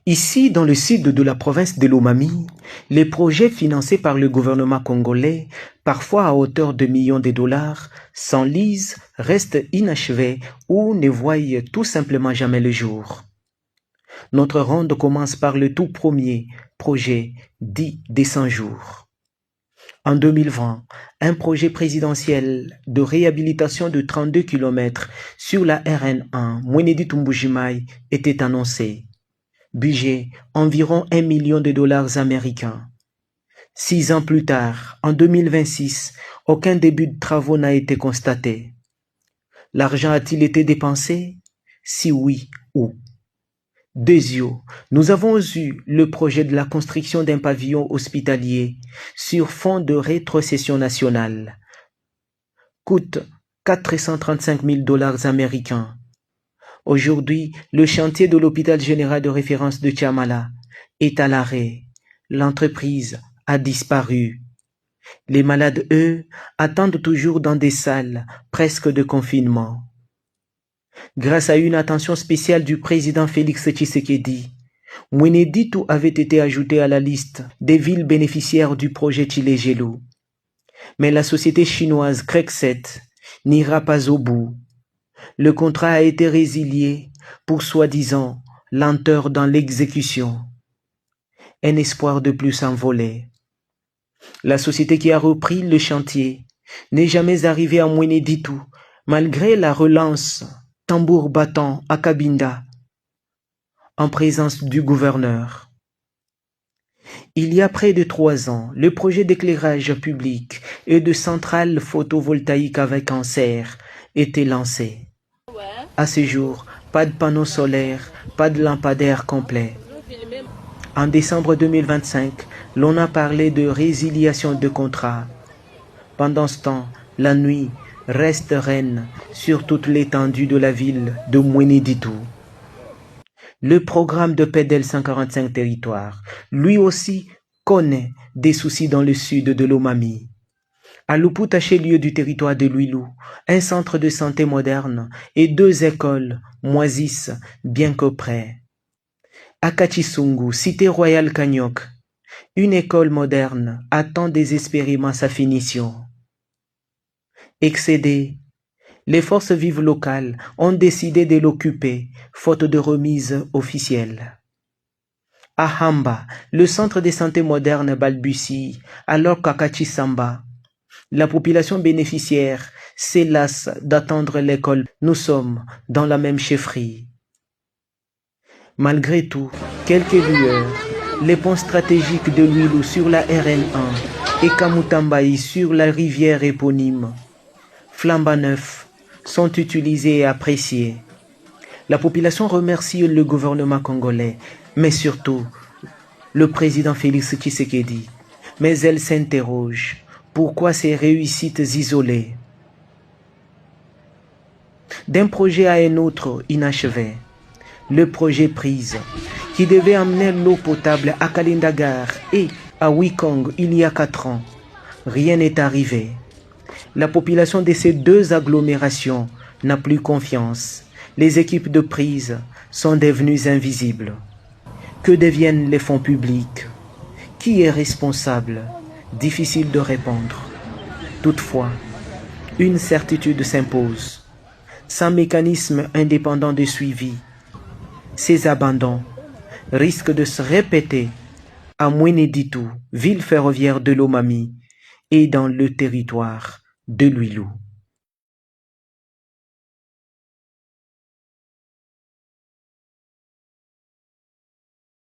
Ici, dans le sud de la province de Lomami, les projets financés par le gouvernement congolais, parfois à hauteur de millions de dollars, s'enlisent, restent inachevés ou ne voient tout simplement jamais le jour. Notre ronde commence par le tout premier projet dit des 100 jours. En 2020, un projet présidentiel de réhabilitation de 32 km sur la RN1 Mwenedi-Tumbujimai était annoncé. Budget environ 1 million de dollars américains. 6 ans plus tard, en 2026, aucun début de travaux n'a été constaté. L'argent a-t-il été dépensé? Si oui, où? Deuxièmement, nous avons eu le projet de la construction d'un pavillon hospitalier sur fond de rétrocession nationale. Coûte 435 000 dollars américains. Aujourd'hui, le chantier de l'hôpital général de référence de Tchamala est à l'arrêt. L'entreprise a disparu. Les malades, eux, attendent toujours dans des salles presque de confinement. Grâce à une attention spéciale du président Félix Tshisekedi, Mweneditu avait été ajouté à la liste des villes bénéficiaires du projet Tshilejelo. Mais la société chinoise Krexet n'ira pas au bout. Le contrat a été résilié pour soi-disant lenteur dans l'exécution. Un espoir de plus s'envolait. La société qui a repris le chantier n'est jamais arrivée à Mweneditu malgré la relance tambour battant à Cabinda en présence du gouverneur. Il y a près de 3 ans, le projet d'éclairage public et de centrale photovoltaïque avec cancer était lancé. À ce jour, pas de panneaux solaires, pas de lampadaire complet. En décembre 2025, l'on a parlé de résiliation de contrat. Pendant ce temps, la nuit reste reine sur toute l'étendue de la ville de Mweneditu. Le programme de PEDEL 145 territoires, lui aussi, connaît des soucis dans le sud de Lomami. À Luputa, chef-lieu du territoire de Lwilu, un centre de santé moderne et 2 écoles moisissent bien que près. À Kachisungu, cité royale Kanyok, une école moderne attend désespérément sa finition. Excédés, les forces vives locales ont décidé de l'occuper, faute de remise officielle. À Hamba, le centre de santé moderne balbutie, alors qu'à Kachisamba, la population bénéficiaire s'hélasse d'attendre l'école. Nous sommes dans la même chefferie. Malgré tout, quelques lueurs, les ponts stratégiques de Lwilu sur la RN1 et Kamutambaï sur la rivière éponyme, flambant neufs, sont utilisés et appréciés. La population remercie le gouvernement congolais, mais surtout le président Félix Tshisekedi. Mais elle s'interroge, pourquoi ces réussites isolées? D'un projet à un autre inachevé, le projet Prise, qui devait amener l'eau potable à Kalindagar et à Wikong il y a 4 ans, rien n'est arrivé. La population de ces 2 agglomérations n'a plus confiance. Les équipes de prise sont devenues invisibles. Que deviennent les fonds publics? Qui est responsable? Difficile de répondre. Toutefois, une certitude s'impose. Sans mécanisme indépendant de suivi, ces abandons risquent de se répéter à Mweneditu, ville ferroviaire de Lomami, et dans le territoire de Lwilu.